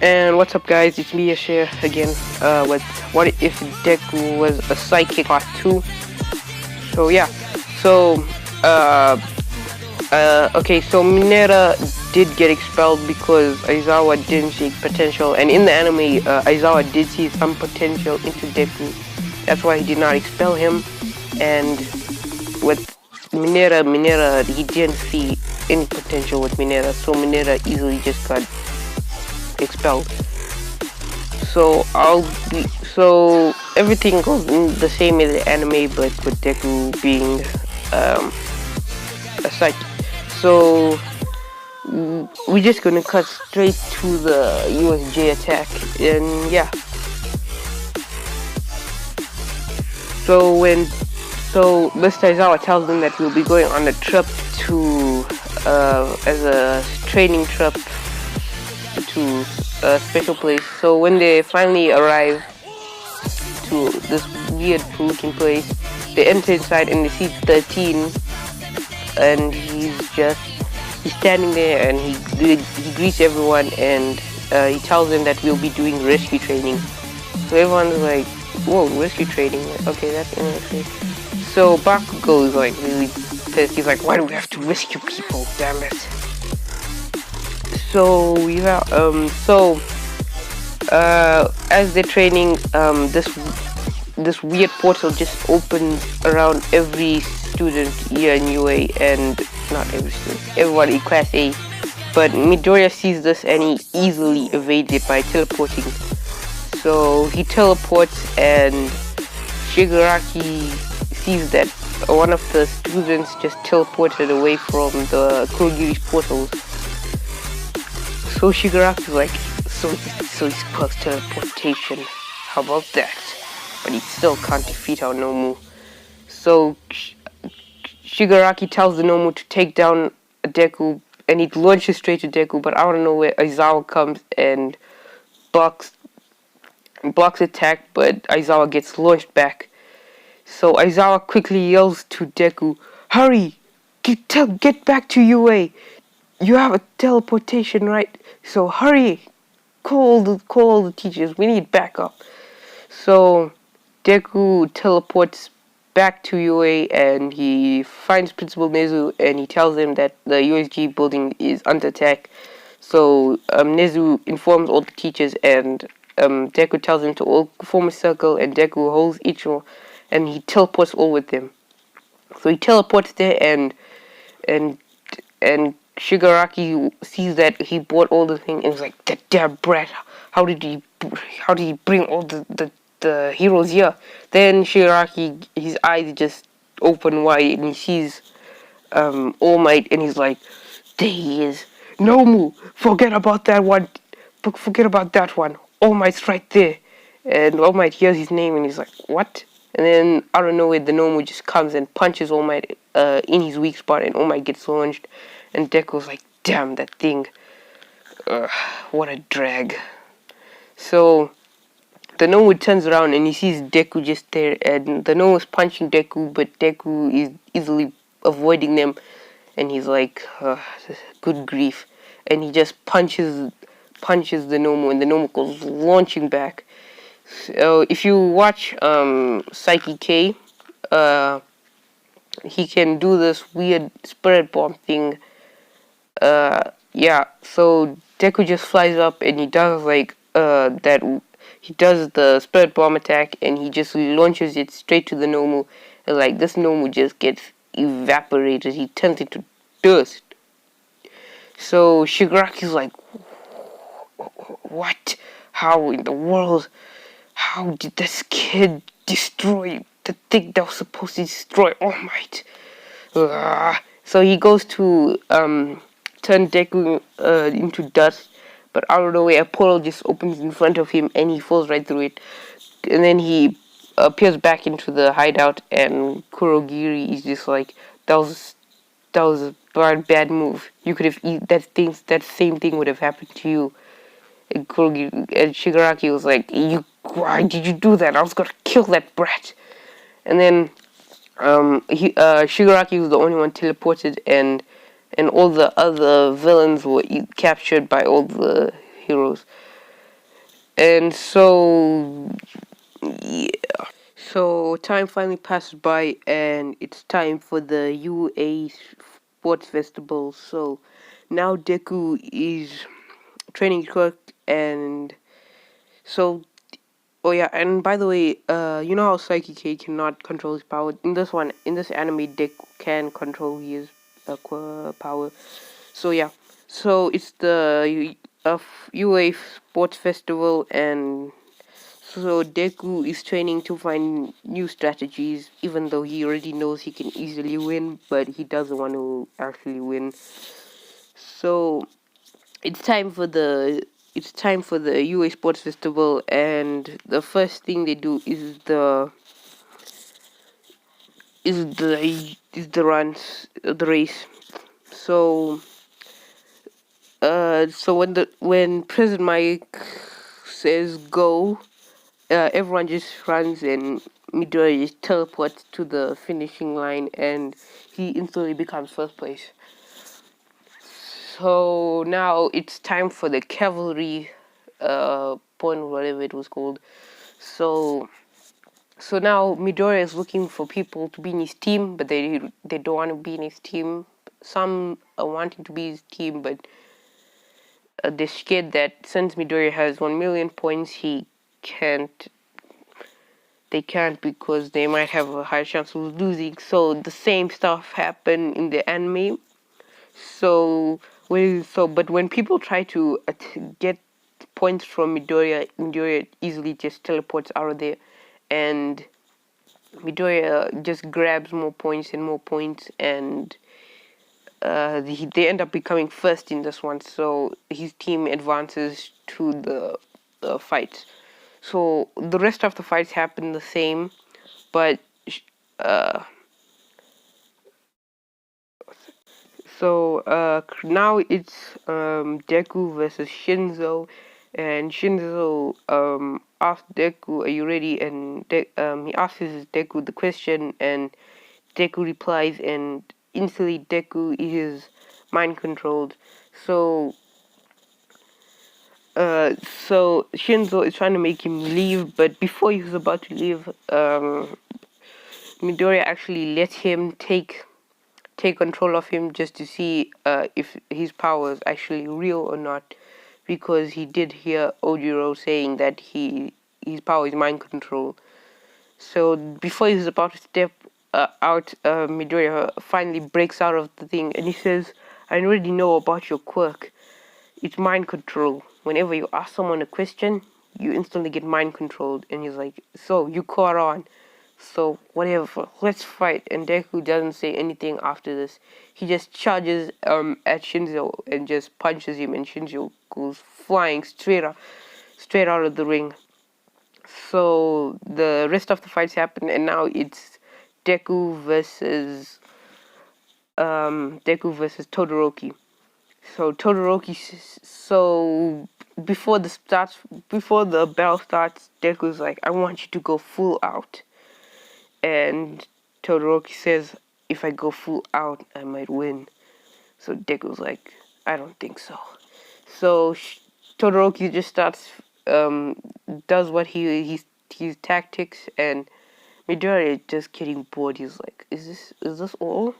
And what's up, guys? It's me, Ashir, again, with What If Deku Was a Psychic Part 2. So, yeah. So, okay, so Mineta did get expelled because Aizawa didn't see potential. And in the anime, Aizawa did see some potential into Deku. That's why he did not expel him. And with Mineta, he didn't see any potential with Mineta. So Mineta easily just got expelled. So everything goes in the same as the anime, but with Deku being a psychic. So we're just gonna cut straight to the USJ attack, and yeah. So Mr. Izawa tells them that we'll be going on a trip to as a training trip to a special place. So when they finally arrive to this weird looking place, they enter inside and they see 13, and he's standing there and he greets everyone, and he tells them that we'll be doing rescue training. So everyone's like, whoa, rescue training, okay, that's interesting. So Bakugo is like really pissed. He's like, why do we have to rescue people, damn it. So yeah, as they're training, this weird portal just opens around every student here in UA, and not every student, everyone in Class A. But Midoriya sees this and he easily evades it by teleporting. So he teleports, and Shigaraki sees that one of the students just teleported away from the Kurogiri's portals. So Shigaraki's like, so he spells teleportation. How about that? But he still can't defeat our Nomu. So Shigaraki tells the Nomu to take down Deku, and he launches straight to Deku, but out of nowhere Aizawa comes and blocks attack, but Aizawa gets launched back. So Aizawa quickly yells to Deku, hurry! Get back to UA! You have a teleportation, right? So hurry! Call the teachers, we need backup. So Deku teleports back to UA and he finds Principal Nezu, and he tells him that the USG building is under attack. So Nezu informs all the teachers, and Deku tells them to all form a circle, and Deku holds each one and he teleports all with them. So he teleports there, and Shigaraki sees that he bought all the things, and he's like, that damn brat, how did he bring all the heroes here? Then Shigaraki, his eyes just open wide, and he sees All Might, and he's like, there he is. Nomu, forget about that one. All Might's right there. And All Might hears his name, and he's like, what? And then out of nowhere, the Nomu just comes and punches All Might in his weak spot, and All Might gets launched. And Deku's like, damn, that thing. What a drag. So the Nomu turns around and he sees Deku just there, and the Nomu is punching Deku, but Deku is easily avoiding them, and he's like, good grief. And he just punches the Nomu, and the Nomu goes launching back. So if you watch Psyche K, he can do this weird spirit bomb thing. Yeah, so Deku just flies up and he does like he does the spirit bomb attack, and he just launches it straight to the Nomu, and like this Nomu just gets evaporated. He turns into dust. So Shigaraki's like, what? How in the world? How did this kid destroy the thing that was supposed to destroy All Might? So he goes to turn Deku into dust, but out of the way a portal just opens in front of him, and he falls right through it. And then he appears back into the hideout, and Kurogiri is just like, that was a bad move. You could have that same thing would have happened to you. And Shigaraki was like, why did you do that? I was gonna kill that brat. And then Shigaraki was the only one teleported, and all the other villains were captured by all the heroes. And so, yeah. So time finally passes by, and it's time for the UA Sports Festival. So now Deku is training correct, and so oh yeah, and by the way, you know how Psyche K cannot control his power. In this anime, Deku can control his power. So yeah, so it's the UA Sports Festival, and so Deku is training to find new strategies, even though he already knows he can easily win, but he doesn't want to actually win. So it's time for the UA Sports Festival, and the first thing they do is the race. So when President Mike says go, everyone just runs, and Midori just teleports to the finishing line, and he instantly becomes first place. So now it's time for the cavalry point, whatever it was called. So now Midori is looking for people to be in his team, but they don't want to be in his team. Some are wanting to be his team, but they're scared that since Midori has 1 million points, can't they can't, because they might have a higher chance of losing. So the same stuff happened in the anime. But when people try to get points from Midoriya easily just teleports out of there, and Midoriya just grabs more points, and they end up becoming first in this one. So his team advances to the fight. So the rest of the fights happen the same, but uh, now it's Deku versus Shinzo, and Shinzo asked Deku, "Are you ready?" And he asks Deku the question, and Deku replies, and instantly Deku is mind controlled. So uh, so Shinzo is trying to make him leave, but before he was about to leave, Midoriya actually let him take control of him just to see if his power is actually real or not, because he did hear Ojiro saying that his power is mind control. So before he was about to step out, Midoriya finally breaks out of the thing, and he says, "I already know about your quirk. It's mind control. Whenever you ask someone a question, you instantly get mind controlled." And he's like, "So you caught on. So whatever, let's fight." And Deku doesn't say anything after this. He just charges at Shinzo and just punches him, and Shinzo goes flying straight out of the ring. So the rest of the fights happen, and now it's Deku versus Todoroki. So Todoroki. So before the bell starts, Deku's like, "I want you to go full out." And Todoroki says, "If I go full out, I might win." So Deku's like, "I don't think so." So Todoroki just does what his tactics, and Midori is just getting bored. He's like, "Is this all?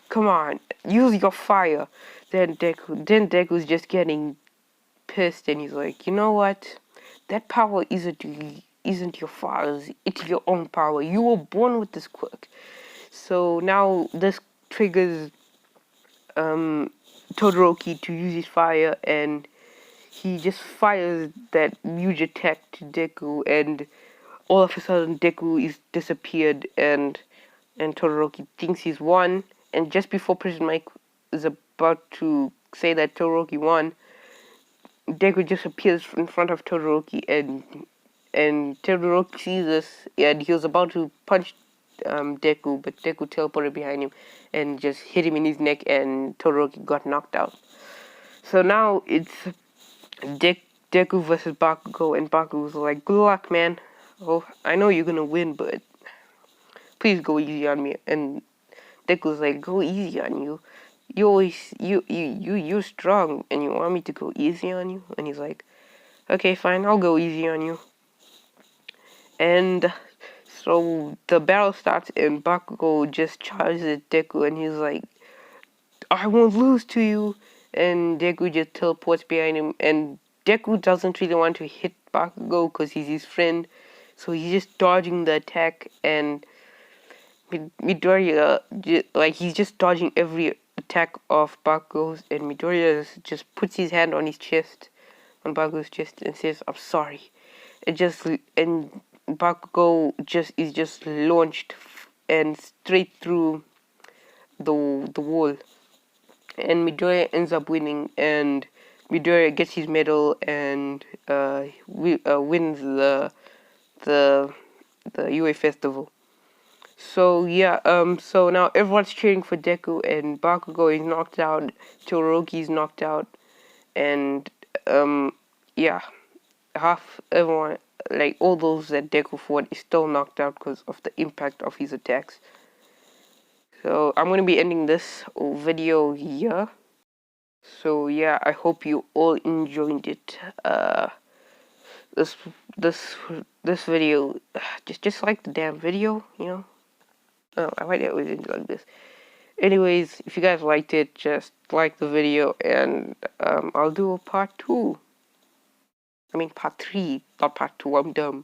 Come on, use your fire." Then Deku's just getting pissed, and he's like, "You know what? That power isn't your father's. It's your own power. You were born with this quirk." So now this triggers Todoroki to use his fire, and he just fires that huge attack to Deku, and all of a sudden Deku is disappeared, and Todoroki thinks he's won. And just before President Mike is about to say that Todoroki won, Deku just appears in front of Todoroki, and Todoroki sees this, and he was about to punch Deku, but Deku teleported behind him and just hit him in his neck, and Todoroki got knocked out. So now it's Deku versus Bakugo, and Bakugo's like, "Good luck, man. Oh, I know you're gonna win, but please go easy on me." And Deku's like, "Go easy on you? You're strong, and you want me to go easy on you?" And he's like, Okay, fine, I'll go easy on you. And so the battle starts and Bakugo just charges at Deku and he's like, I won't lose to you. And Deku just teleports behind him, and Deku doesn't really want to hit Bakugo because he's his friend, so he's just dodging the attack, and Midoriya, like, he's just dodging every attack of Bakugo's, and Midoriya just puts his hand on his chest, on Bakugo's chest, and says, I'm sorry. And Bakugo is just launched and straight through the wall, and Midoriya ends up winning, and Midoriya gets his medal and wins the UA festival. So yeah, so now everyone's cheering for Deku, and Bakugo is knocked out, Todoroki is knocked out, and yeah, half everyone, like all those that Deku fought, is still knocked out because of the impact of his attacks. So I'm gonna be ending this video here. So yeah, I hope you all enjoyed it. This this this video, just like the damn video, you know. Oh, I might always end like this. Anyways, if you guys liked it, just like the video, and I'll do a part 2. I mean part 3, not part 2. I'm dumb.